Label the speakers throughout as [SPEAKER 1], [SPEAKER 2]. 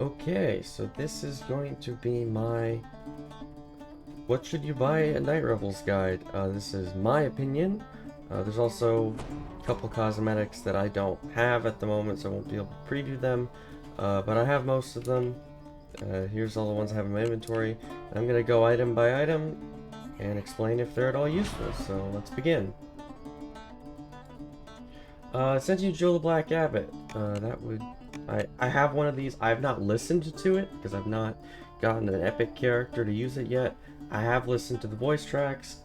[SPEAKER 1] Okay, so this is going to be my what should you buy at Night Revels guide. This is my opinion. There's also a couple cosmetics that I don't have at the moment, so I won't be able to preview them. But I have most of them. Here's all the ones I have in my inventory. I'm gonna go item by item and explain if they're at all useful. So let's begin. Sentient Jewel the Black Abbot. I have one of these. I have not listened to it because I've not gotten an epic character to use it yet. I have listened to the voice tracks.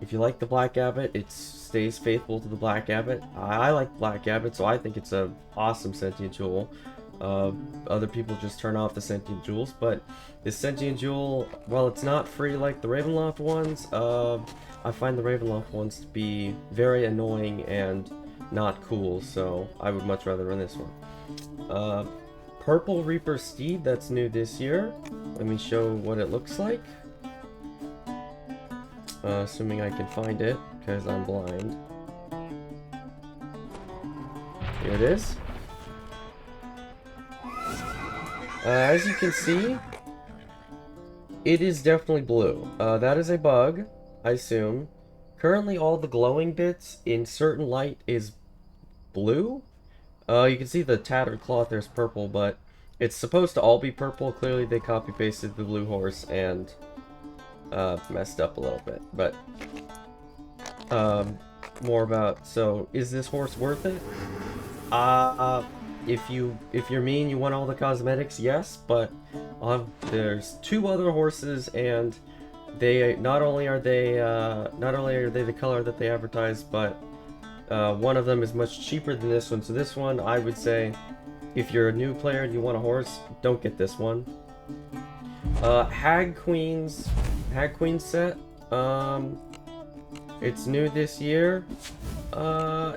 [SPEAKER 1] If you like the Black Abbot, it stays faithful to the Black Abbot. I like Black Abbot, so I think it's a awesome Sentient Jewel. Other people just turn off the Sentient Jewels, but this Sentient Jewel, while it's not free like the Ravenloft ones, I find the Ravenloft ones to be very annoying and not cool, so I would much rather run this one. Purple Reaper Steed, that's new this year. Let me show what it looks like. Assuming I can find it, because I'm blind. Here it is. As you can see, it is definitely blue. That is a bug, I assume. Currently, all the glowing bits in certain light is blue. You can see the tattered cloth there's purple, but it's supposed to all be purple. Clearly, they copy-pasted the blue horse and messed up a little bit. But more about, so is this horse worth it? If you're me and you want all the cosmetics, yes, but there's two other horses, and they not only are they the color that they advertise, but one of them is much cheaper than this one. So this one, I would say, if you're a new player and you want a horse, don't get this one. Hag Queen set. It's new this year. Well,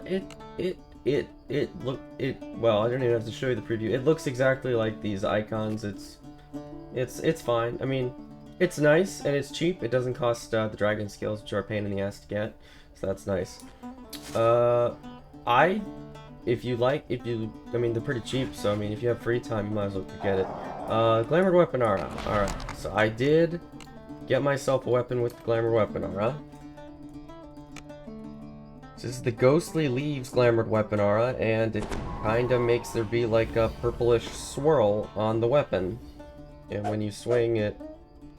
[SPEAKER 1] I don't even have to show you the preview. It looks exactly like these icons. It's fine. I mean, it's nice and it's cheap. It doesn't cost the dragon scales, which are a pain in the ass to get. So that's nice. I mean, they're pretty cheap, so I mean, if you have free time, you might as well get it. Glamoured Weapon Aura. Alright, so I did get myself a weapon with the Glamoured Weapon Aura. This is the Ghostly Leaves Glamoured Weapon Aura, and it kinda makes there be like a purplish swirl on the weapon. And when you swing, it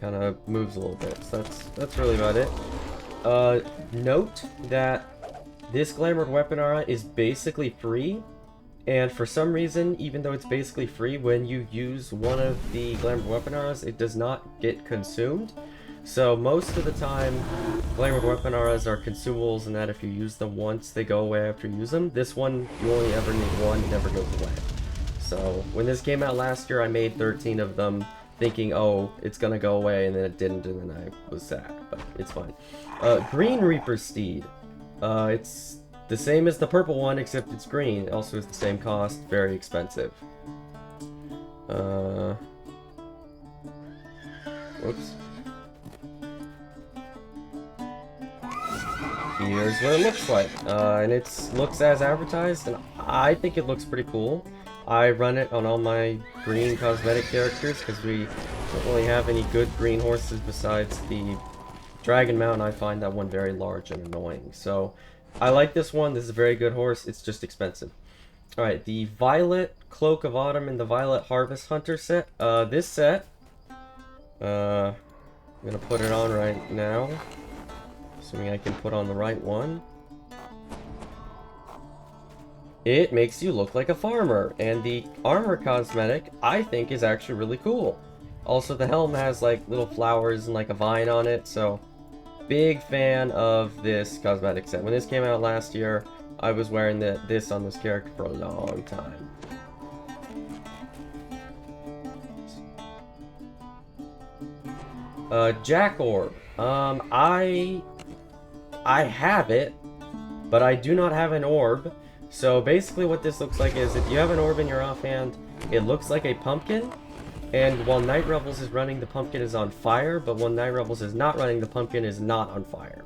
[SPEAKER 1] kinda moves a little bit. So that's really about it. Note that this Glamoured Weapon Aura is basically free, and for some reason, even though it's basically free, when you use one of the Glamoured Weapon Auras, it does not get consumed. So most of the time, Glamoured Weapon Auras are consumables, and that if you use them once, they go away after you use them. This one, you only ever need one, it never goes away. So when this came out last year, I made 13 of them, thinking, oh, it's gonna go away, and then it didn't, and then I was sad, but it's fine. Green Reaper Steed. It's the same as the purple one, except it's green. It also is the same cost, very expensive. Whoops. Here's what it looks like. And it looks as advertised, and I think it looks pretty cool. I run it on all my green cosmetic characters, because we don't really have any good green horses besides the Dragon Mount. I find that one very large and annoying. So I like this one. This is a very good horse. It's just expensive. Alright, the Violet Cloak of Autumn and the Violet Harvest Hunter set. This set, I'm gonna put it on right now, assuming I can put on the right one. It makes you look like a farmer, and the armor cosmetic, I think, is actually really cool. Also, the helm has like little flowers and like a vine on it, so big fan of this cosmetic set. When this came out last year, I was wearing this on this character for a long time. Jack Orb. I have it, but I do not have an orb. So basically what this looks like is, if you have an orb in your offhand, it looks like a pumpkin. And while Night Revels is running, the pumpkin is on fire, but when Night Revels is not running, the pumpkin is not on fire.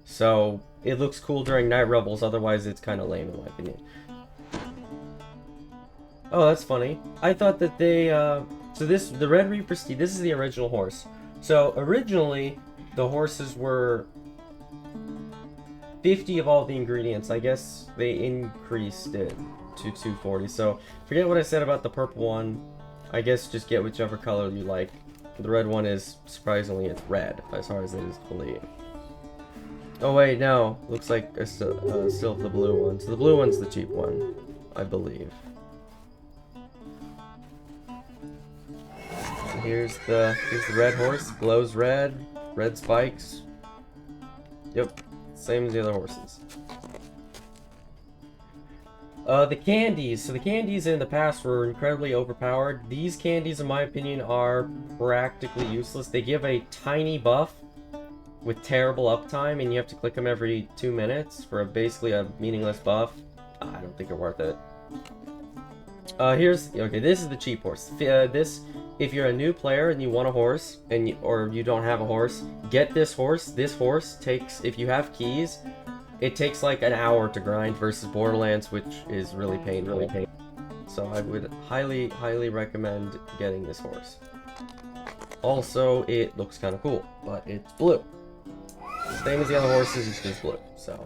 [SPEAKER 1] So it looks cool during Night Revels, otherwise it's kind of lame in my opinion. Oh, that's funny. I thought that they, so the Red Reaper Steed, this is the original horse. So originally, the horses were 50 of all the ingredients. I guess they increased it to 240. So forget what I said about the purple one. I guess just get whichever color you like. The red one is, surprisingly, it's red, as far as it is to believe. Oh wait, no. Looks like I still the blue one. So the blue one's the cheap one, I believe. Here's the red horse. Glows red. Red spikes. Yep. Same as the other horses. The candies. So the candies in the past were incredibly overpowered. These candies, in my opinion, are practically useless. They give a tiny buff with terrible uptime, and you have to click them every 2 minutes for basically a meaningless buff. I don't think they're worth it. Okay, this is the cheap horse. If you're a new player and you want a horse, or you don't have a horse, get this horse. This horse takes, if you have keys, it takes like an hour to grind versus Borderlands, which is really painful. So I would highly, highly recommend getting this horse. Also, it looks kind of cool, but it's blue. Same as the other horses, it's just blue, so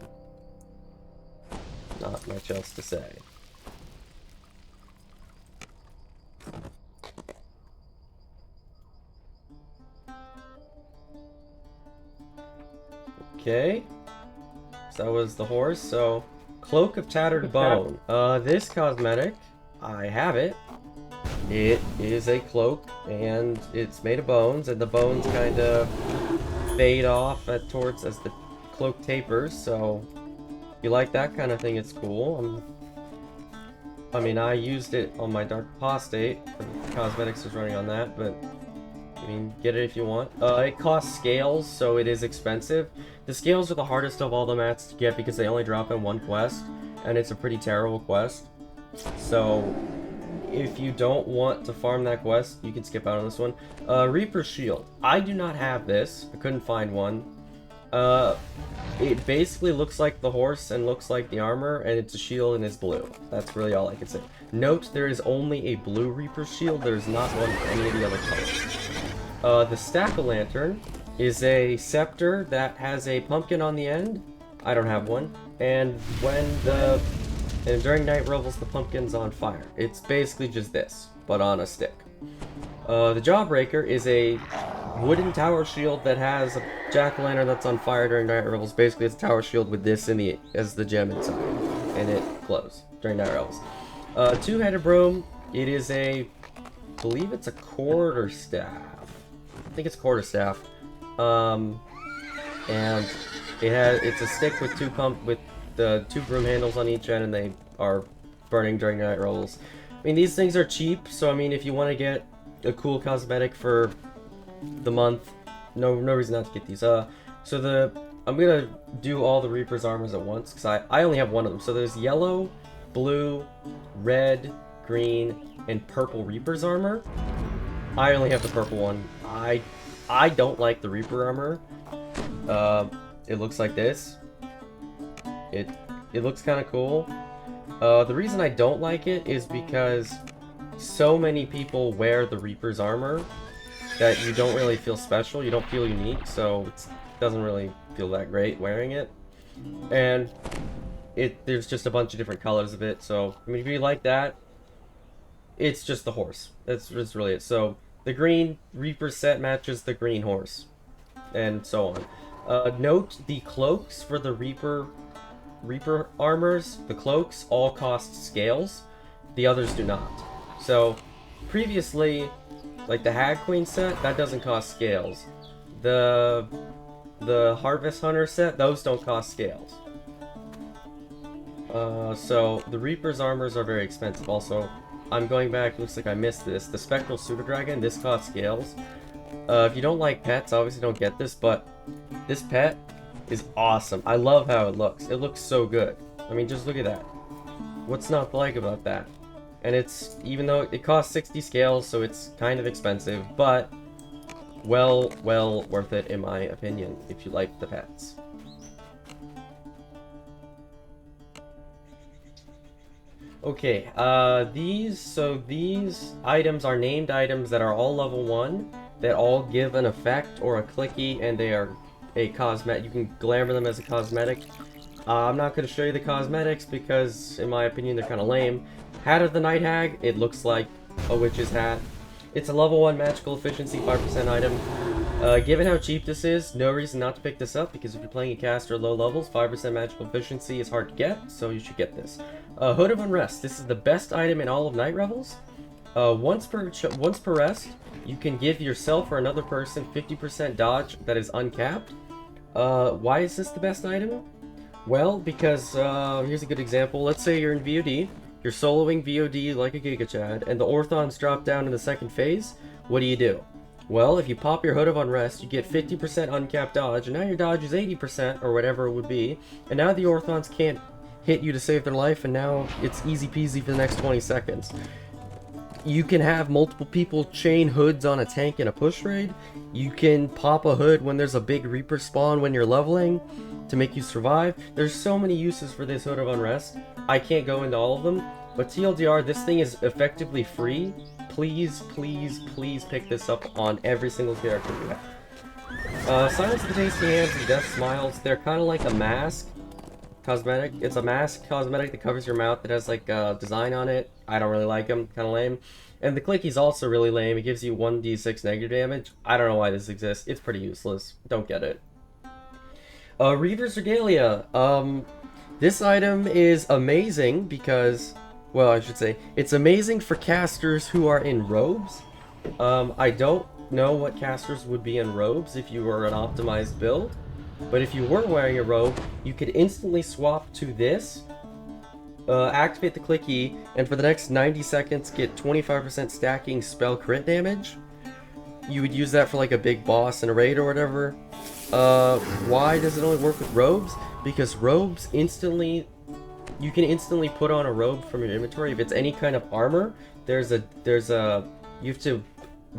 [SPEAKER 1] not much else to say. Okay, so that was the horse. So, Cloak of Tattered Bone. This cosmetic, I have it. It is a cloak, and it's made of bones, and the bones kind of fade off as the cloak tapers. So, if you like that kind of thing, it's cool. I mean, I used it on my Dark Apostate. Cosmetics was running on that, but I mean, get it if you want. It costs scales, so it is expensive. The scales are the hardest of all the mats to get because they only drop in one quest, and it's a pretty terrible quest. So, if you don't want to farm that quest, you can skip out on this one. Reaper's Shield. I do not have this. I couldn't find one. It basically looks like the horse and looks like the armor, and it's a shield and it's blue. That's really all I can say. Note, there is only a blue Reaper's Shield. There's not one for any of the other colors. The Stack-o-Lantern is a scepter that has a pumpkin on the end. I don't have one. And during night revels, the pumpkin's on fire. It's basically just this, but on a stick. The Jawbreaker is a wooden tower shield that has a jack-o'-lantern that's on fire during night revels. Basically, it's a tower shield with this as the gem inside, and it glows during night revels. Two-headed broom. It is I believe it's a quarterstaff. I think it's quarterstaff. And it's a stick with the two broom handles on each end, and they are burning during night revels. I mean, these things are cheap, so I mean, if you want to get a cool cosmetic for the month, no reason not to get these. I'm gonna do all the Reaper's armors at once because I only have one of them. So there's yellow, blue, red, green, and purple Reaper's armor. I only have the purple one. I don't like the Reaper armor. It looks like this. It looks kind of cool. The reason I don't like it is because so many people wear the Reaper's armor that you don't really feel special, you don't feel unique, so it doesn't really feel that great wearing it. And there's just a bunch of different colors of it, so I mean, if you like that, it's just the horse. That's really it. So the green Reaper set matches the green horse, and so on. Note the cloaks for the Reaper armors. The cloaks all cost scales, the others do not. So previously, like the Hag Queen set, that doesn't cost scales. The Harvest Hunter set, those don't cost scales. So the Reaper's armors are very expensive. Also, I'm going back, looks like I missed this. The Spectral Super Dragon, this costs scales. If you don't like pets, obviously don't get this, but this pet is awesome. I love how it looks. It looks so good. I mean, just look at that. What's not to like about that? And even though it costs 60 scales, so it's kind of expensive, but well worth it in my opinion, if you like the pets. Okay, these items are named items that are all level 1, that all give an effect or a clicky, and they are a cosmetic. You can glamour them as a cosmetic. I'm not going to show you the cosmetics because, in my opinion, they're kind of lame. Hat of the Night Hag, it looks like a witch's hat. It's a level 1 magical efficiency 5% item. Given how cheap this is, no reason not to pick this up, because if you're playing a caster at low levels, 5% magical efficiency is hard to get, so you should get this. Hood of Unrest, this is the best item in all of Night Revels. Once per rest, you can give yourself or another person 50% dodge that is uncapped. Why is this the best item? Well, because, here's a good example. Let's say you're in VOD, you're soloing VOD like a Giga Chad, and the Orthons drop down in the second phase. What do? Well, if you pop your Hood of Unrest, you get 50% uncapped dodge, and now your dodge is 80%, or whatever it would be, and now the Orthons can't hit you to save their life, and now it's easy peasy for the next 20 seconds. You can have multiple people chain hoods on a tank in a push raid. You can pop a hood when there's a big Reaper spawn when you're leveling to make you survive. There's so many uses for this Hood of Unrest. I can't go into all of them, but TLDR, this thing is effectively free. Please, please, please pick this up on every single character you have. Silence of the Tasty Hands and Death Smiles, they're kind of like a mask cosmetic. It's a mask cosmetic that covers your mouth that has like a design on it. I don't really like them, kind of lame. And the clicky's also really lame. It gives you 1d6 negative damage. I don't know why this exists. It's pretty useless. Don't get it. Reaver's Regalia. This item is amazing because, well, I should say, it's amazing for casters who are in robes. I don't know what casters would be in robes if you were an optimized build, but if you were wearing a robe, you could instantly swap to this, activate the clicky, and for the next 90 seconds get 25% stacking spell crit damage. You would use that for like a big boss in a raid or whatever. Why does it only work with robes? Because robes instantly, you can instantly put on a robe from your inventory. If it's any kind of armor, you have to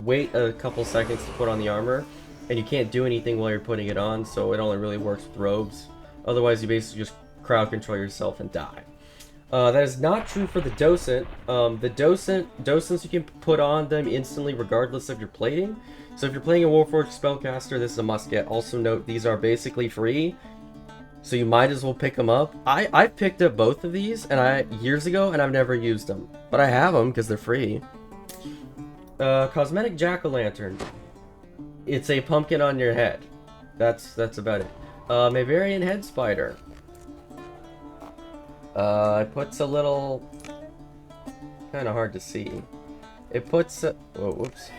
[SPEAKER 1] wait a couple seconds to put on the armor, and you can't do anything while you're putting it on, so it only really works with robes. Otherwise, you basically just crowd control yourself and die. That is not true for the Docent. Docents you can put on them instantly regardless of your plating. So if you're playing a Warforged spellcaster, this is a must get. Also note, these are basically free, so you might as well pick them up. I've picked up both of these years ago, and I've never used them. But I have them because they're free. Cosmetic Jack-o'-lantern. It's a pumpkin on your head. That's about it. Maverian Head Spider. It puts a little... kind of hard to see. It puts a... whoa, whoops.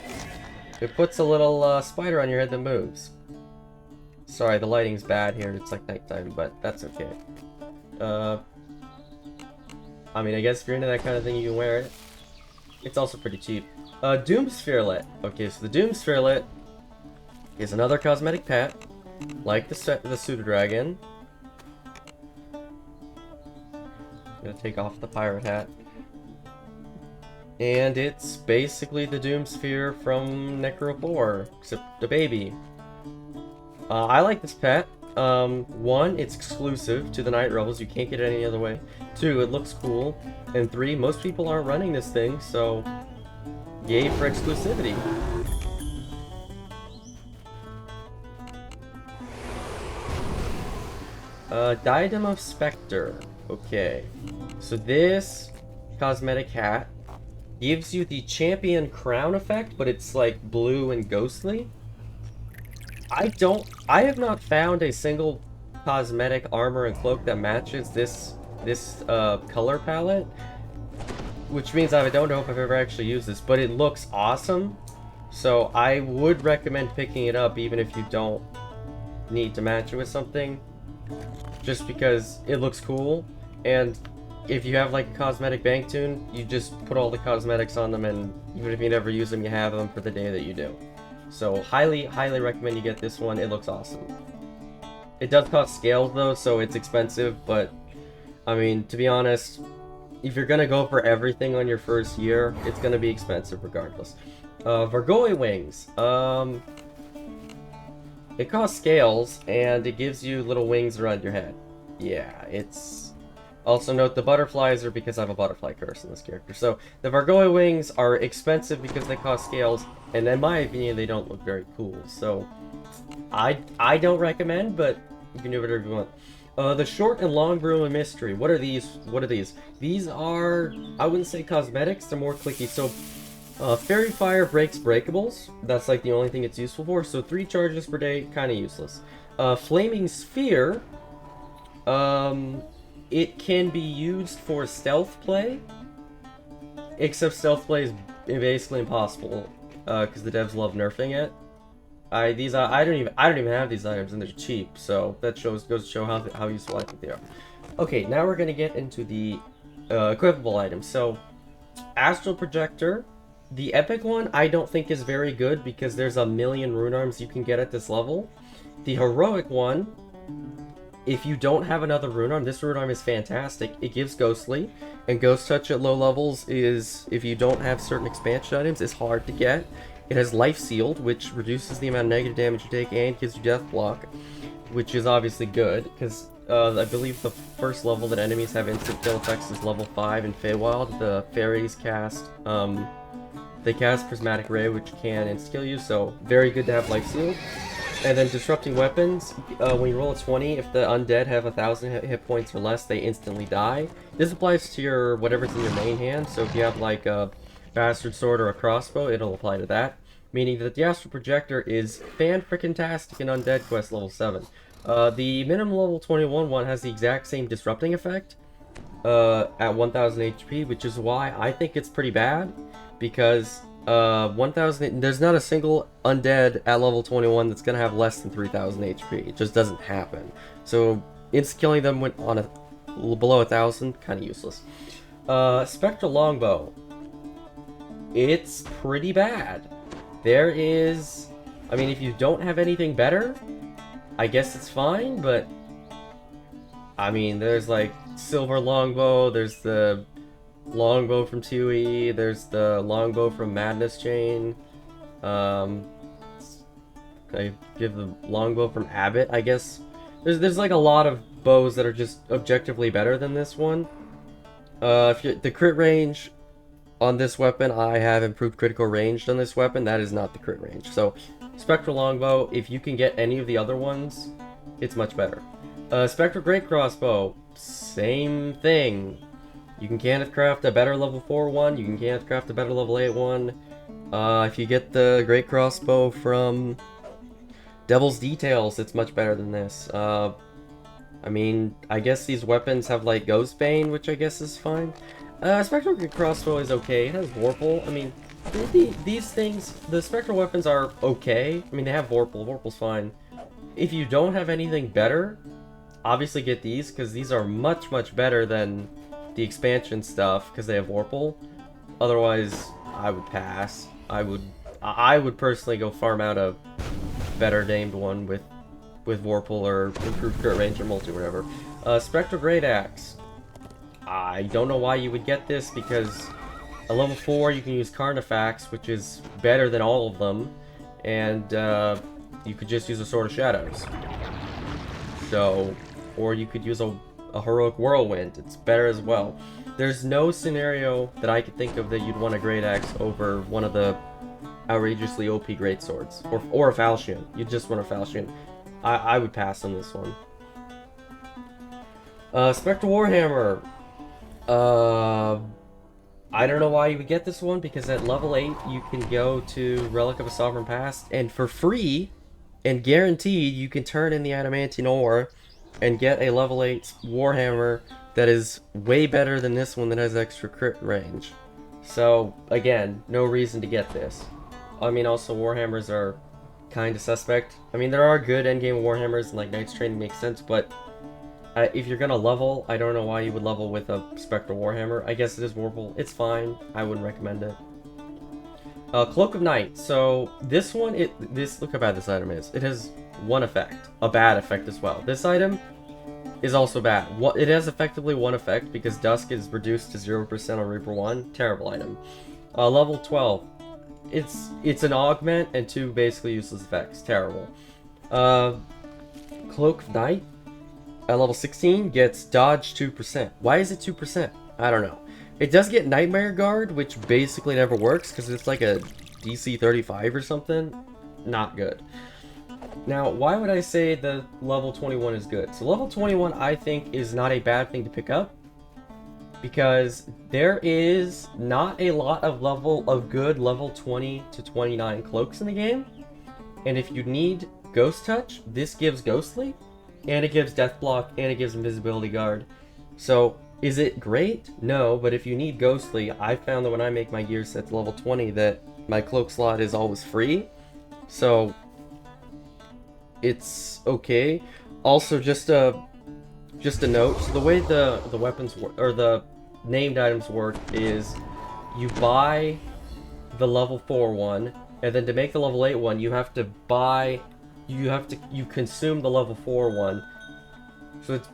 [SPEAKER 1] It puts a little spider on your head that moves. Sorry, the lighting's bad here. It's like nighttime, but that's okay. I mean, I guess if you're into that kind of thing, you can wear it. It's also pretty cheap. Doom Spherelet. Okay, so the Doom Spherelet is another cosmetic pet, like the Pseudo-Dragon. I'm gonna take off the pirate hat. And it's basically the Doom Sphere from Necro 4, except the baby. I like this pet. One, it's exclusive to the Night Revels. You can't get it any other way. Two, it looks cool. And three, most people aren't running this thing, so yay for exclusivity. Diadem of Spectre. Okay. So this cosmetic hat gives you the champion crown effect, but it's like blue and ghostly. I have not found a single cosmetic armor and cloak that matches this color palette, which means I don't know if I've ever actually used this, but it looks awesome. So I would recommend picking it up even if you don't need to match it with something, just because it looks cool. And if you have like a cosmetic bank tune, you just put all the cosmetics on them, and even if you never use them, you have them for the day that you do. So highly recommend you get this one. It looks awesome. It does cost scales though, so it's expensive, but I mean, to be honest, if you're gonna go for everything on your first year, it's gonna be expensive regardless. Vargoy Wings. It costs scales, and it gives you little wings around your head. Yeah, it's... Also note the butterflies are because I have a butterfly curse in this character. So the Vargoy wings are expensive because they cost scales, and in my opinion, they don't look very cool. So I don't recommend, but you can do whatever you want. The short and long broom of mystery. What are these? What are these? These are, I wouldn't say cosmetics, they're more clicky. So Fairy Fire breaks breakables. That's like the only thing it's useful for. So 3 charges per day, kind of useless. Flaming Sphere. It can be used for stealth play, except stealth play is basically impossible because the devs love nerfing it. I don't even have these items and they're cheap, so that goes to show how useful I think they are. Okay, now we're gonna get into the equipable items. So Astral Projector, the epic one I don't think is very good because there's a million rune arms you can get at this level. The heroic one, if you don't have another rune arm, this rune arm is fantastic. It gives Ghostly, and Ghost Touch at low levels is, if you don't have certain expansion items, is hard to get. It has Life Sealed, which reduces the amount of negative damage you take and gives you Death Block, which is obviously good, because I believe the first level that enemies have instant kill effects is level 5 in Feywild. The fairies cast, they cast Prismatic Ray, which can insta-kill you, so very good to have Life Sealed. And then Disrupting Weapons, when you roll a 20, if the undead have 1,000 hit points or less, they instantly die. This applies to your whatever's in your main hand, so if you have like a Bastard Sword or a crossbow, it'll apply to that. Meaning that the Astral Projector is fan-frickin-tastic in Undead Quest level 7. The minimum level 21 one has the exact same Disrupting effect at 1,000 HP, which is why I think it's pretty bad, because 1,000, there's not a single undead at level 21 that's gonna have less than 3,000 HP. It just doesn't happen. So insta-killing them on below 1,000, kind of useless. Spectral Longbow. It's pretty bad. There is, I mean, if you don't have anything better, I guess it's fine, but I mean, there's like Silver Longbow, there's the Longbow from 2E, there's the Longbow from Madness Chain. I give the Longbow from Abbott, I guess. There's like a lot of bows that are just objectively better than this one. The crit range on this weapon, I have improved critical range on this weapon. That is not the crit range. So, Spectral Longbow, if you can get any of the other ones, it's much better. Spectral Great Crossbow, same thing. You can Caneth craft a better level 4 one, you can Caneth craft a better level 8 one. If you get the Great Crossbow from Devil's Details, it's much better than this. I mean, I guess these weapons have like Ghostbane, which I guess is fine. Spectral Great Crossbow is okay, it has Vorpal. I mean, these things, the Spectral weapons are okay. I mean, they have Vorpal, Vorpal's fine. If you don't have anything better, obviously get these, because these are much, much better than the expansion stuff, because they have Vorpal. Otherwise, I would pass. I would personally go farm out a better named one with Vorpal or improved crit range or multi, whatever. Spectral Great Axe. I don't know why you would get this, because at level 4 you can use Carnifex, which is better than all of them, and you could just use a Sword of Shadows. So, or you could use a Heroic Whirlwind, it's better as well. There's no scenario that I could think of that you'd want a Great Axe over one of the outrageously OP Great Swords, or a Falchion. You just want a Falchion. I would pass on this one. Spectral Warhammer. I don't know why you would get this one, because at level 8 you can go to Relic of a Sovereign Past, and for free and guaranteed you can turn in the Adamantine Ore and get a level 8 Warhammer that is way better than this one that has extra crit range. So again, no reason to get this. I mean, also Warhammers are kind of suspect. I mean, there are good endgame Warhammers and like Knight's Training makes sense, but if you're gonna level, I don't know why you would level with a Spectral Warhammer. I guess it is Vorpal. It's fine. I wouldn't recommend it. Cloak of Night. So this one, look how bad this item is. It has one effect, a bad effect as well. This item is also bad. It has effectively one effect because Dusk is reduced to 0% on Reaper 1. Terrible item. Level 12. It's an augment and 2 basically useless effects. Terrible. Cloak of Night. at level 16 gets dodge 2%. Why is it 2%? I don't know. It does get Nightmare Guard, which basically never works because it's like a DC 35 or something. Not good. Now, why would I say the level 21 is good? So level 21, I think, is not a bad thing to pick up, because there is not a lot of good level 20 to 29 cloaks in the game. And if you need Ghost Touch, this gives Ghostly, and it gives Death Block, and it gives Invisibility Guard. So, is it great? No, but if you need Ghostly, I found that when I make my gear set to level 20 that my cloak slot is always free. So, it's okay. Also, just a note, so the way the weapons work, or the named items work, is you buy the level 4 one, and then to make the level 8 one, you consume the level 4 one. So it's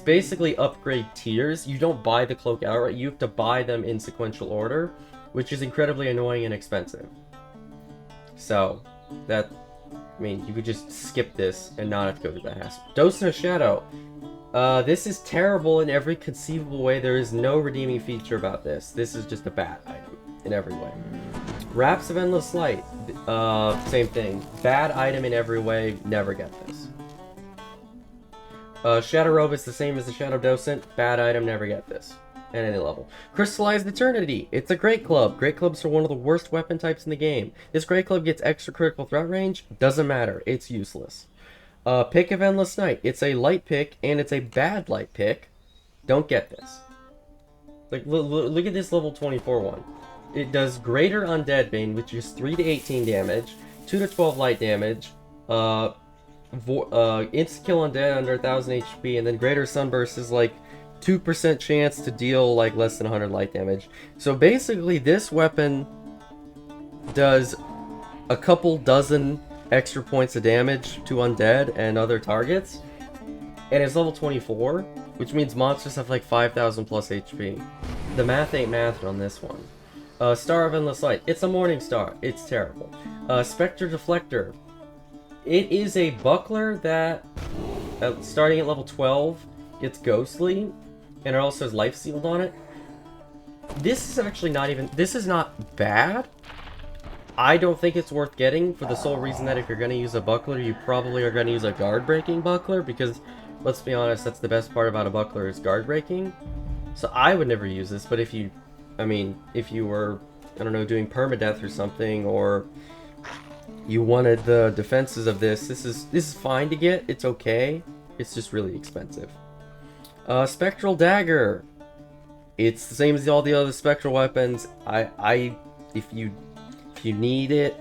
[SPEAKER 1] basically upgrade tiers. You don't buy the cloak outright, you have to buy them in sequential order, which is incredibly annoying and expensive. So, you could just skip this and not have to go through that hassle. Dose of Shadow. This is terrible in every conceivable way. There is no redeeming feature about this. This is just a bad item in every way. Wraps of Endless Light. Same thing. Bad item in every way. Never get this. Shadow Robe is the same as the Shadow Docent. Bad item. Never get this. At any level. Crystallized Eternity. It's a Great Club. Great Clubs are one of the worst weapon types in the game. This Great Club gets extra critical threat range. Doesn't matter. It's useless. Pick of Endless Night. It's a light pick, and it's a bad light pick. Don't get this. Like, look at this level 24 one. It does Greater Undead Bane, which is 3 to 18 damage, 2 to 12 light damage, insta-kill undead under 1000 HP, and then Greater Sunburst is like 2% chance to deal like less than 100 light damage. So basically this weapon does a couple dozen extra points of damage to undead and other targets, and it's level 24, which means monsters have like 5000 plus HP. The math ain't math on this one. Star of Endless Light. It's a Morning Star. It's terrible. Spectre Deflector. It is a buckler that, starting at level 12, gets Ghostly, and it also has Life Sealed on it. This is actually this is not bad. I don't think it's worth getting, for the sole reason that if you're going to use a buckler, you probably are going to use a guard breaking buckler, because, let's be honest, that's the best part about a buckler is guard breaking. So I would never use this, but if you were, I don't know, doing permadeath or something, or you wanted the defenses of this is fine to get. It's okay. It's just really expensive. Spectral Dagger. It's the same as all the other Spectral weapons. If you need it,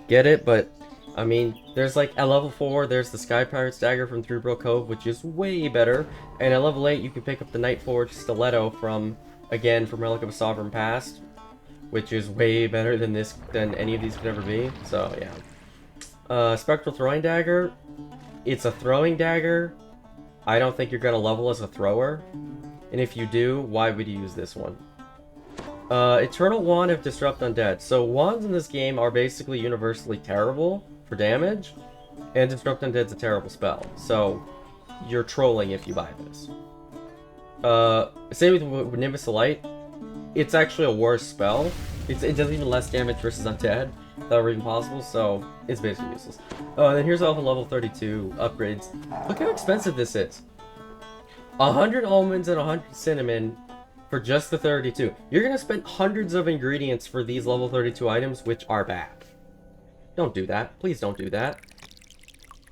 [SPEAKER 1] get it, but I mean, there's like at level 4, there's the Sky Pirate's Dagger from Threebro Cove, which is way better, and at level 8 you can pick up the Night Forge Stiletto from Relic of a Sovereign Past, which is way better than any of these could ever be. So yeah. Spectral Throwing Dagger. It's a throwing dagger. I don't think you're gonna level as a thrower, and if you do, why would you use this one? Eternal Wand of Disrupt Undead. So wands in this game are basically universally terrible for damage, and Disrupt Undead's a terrible spell. So you're trolling if you buy this. Same with Nimbus of Light. It's actually a worse spell. It does even less damage versus Undead. That were even possible, so it's basically useless. Oh, and then here's all the level 32 upgrades. Look how expensive this is. 100 almonds and 100 cinnamon for just the 32. You're gonna spend hundreds of ingredients for these level 32 items, which are bad. Don't do that. Please don't do that.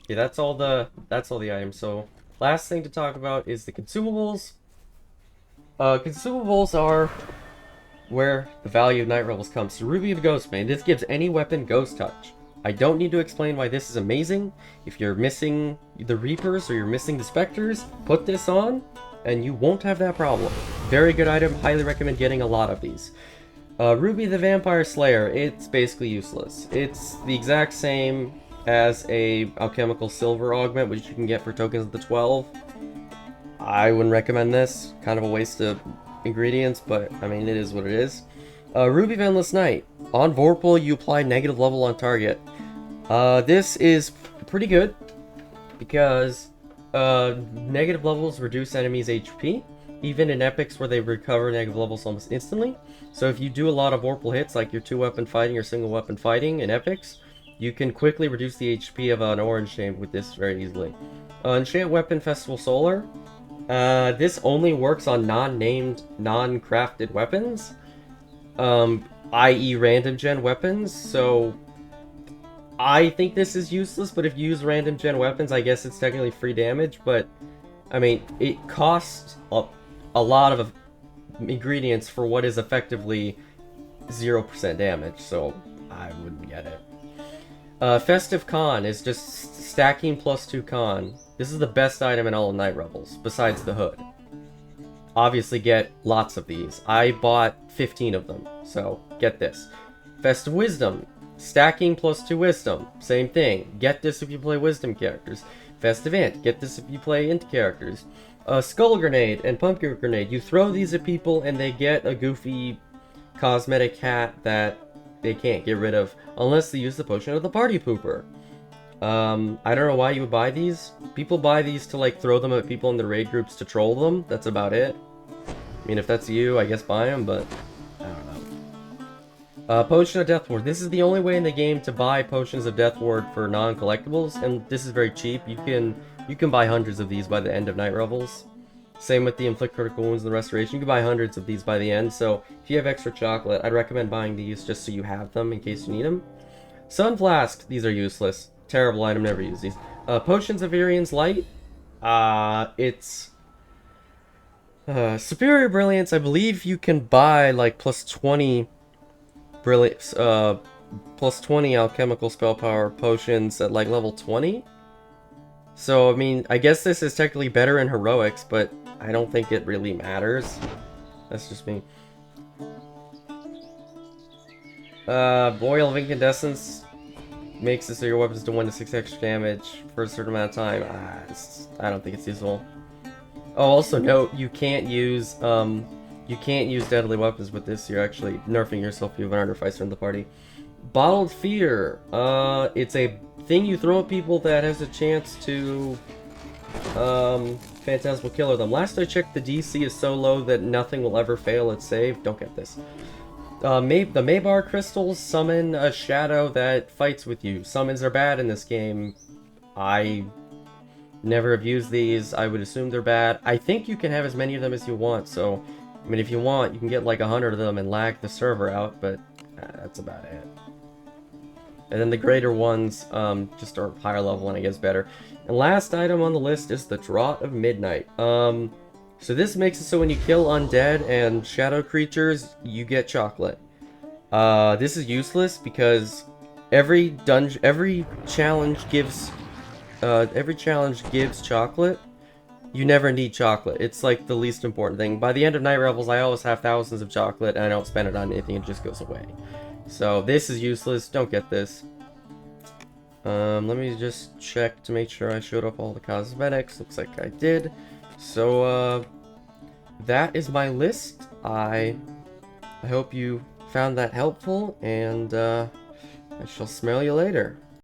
[SPEAKER 1] Yeah, that's all the items. So last thing to talk about is the consumables. Consumables are where the value of Night Revels comes. So Ruby of Ghostbane. This gives any weapon Ghost Touch. I don't need to explain why this is amazing. If you're missing the Reapers or you're missing the Specters, put this on and you won't have that problem. Very good item. Highly recommend getting a lot of these. Ruby the Vampire Slayer. It's basically useless. It's the exact same as a Alchemical Silver Augment, which you can get for tokens of the 12. I wouldn't recommend this. Kind of a waste of ingredients, but I mean, it is what it is. Ruby of Endless Night. On Vorpal, you apply negative level on target. This is pretty good because Negative levels reduce enemies' HP, even in epics where they recover negative levels almost instantly. So if you do a lot of Orpal hits, like your 2-weapon fighting or single weapon fighting in epics, you can quickly reduce the HP of an orange name with this very easily. Enchant Weapon Festival Solar. This only works on non-named, non-crafted weapons, i.e. random gen weapons, so I think this is useless, but if you use random gen weapons, I guess it's technically free damage, but, I mean, it costs a lot of ingredients for what is effectively 0% damage, so I wouldn't get it. Festive Con is just stacking +2 con. This is the best item in all of Night Revels, besides the hood. Obviously get lots of these. I bought 15 of them, so get this. Festive Wisdom. Stacking +2 Wisdom. Same thing. Get this if you play Wisdom characters. Festive Int. Get this if you play Int characters. Skull Grenade and Pumpkin Grenade. You throw these at people and they get a goofy cosmetic hat that they can't get rid of unless they use the potion of the Party Pooper. I don't know why you would buy these. People buy these to, like, throw them at people in their raid groups to troll them. That's about it. I mean, if that's you, I guess buy them, but I don't know. Potion of Death Ward. This is the only way in the game to buy Potions of Death Ward for non-collectibles, and this is very cheap. You can buy hundreds of these by the end of Night Revels. Same with the Inflict Critical Wounds and the Restoration. You can buy hundreds of these by the end, so if you have extra chocolate, I'd recommend buying these just so you have them in case you need them. Sun Flask. These are useless. Terrible item, never use these. Potions of Irian's Light. It's... Superior Brilliance, I believe you can buy, like, +20 Brilliance, +20 alchemical spell power potions at, like, level 20. So, I mean, I guess this is technically better in Heroics, but I don't think it really matters. That's just me. Oil of Incandescence makes it so your weapons do 1 to 6 extra damage for a certain amount of time. I don't think it's useful. Oh, also note, you can't use deadly weapons with this. You're actually nerfing yourself if you have an artificer in the party. Bottled Fear. It's a thing you throw at people that has a chance to Phantasmal Killer them. Last I checked, the DC is so low that nothing will ever fail its save. Don't get this. The Maybar crystals summon a shadow that fights with you. Summons are bad in this game. I never have used these. I would assume they're bad. I think you can have as many of them as you want, so I mean, if you want, you can get like 100 of them and lag the server out, but that's about it. And then the greater ones just are higher level and I guess better. And last item on the list is the Draught of Midnight. So this makes it so when you kill undead and shadow creatures, you get chocolate. This is useless because every challenge gives chocolate. You never need chocolate. It's like the least important thing. By the end of Night Revels, I always have thousands of chocolate and I don't spend it on anything, it just goes away. So this is useless, don't get this. Let me just check to make sure I showed up all the cosmetics. Looks like I did. So, that is my list. I hope you found that helpful, and I shall smell you later.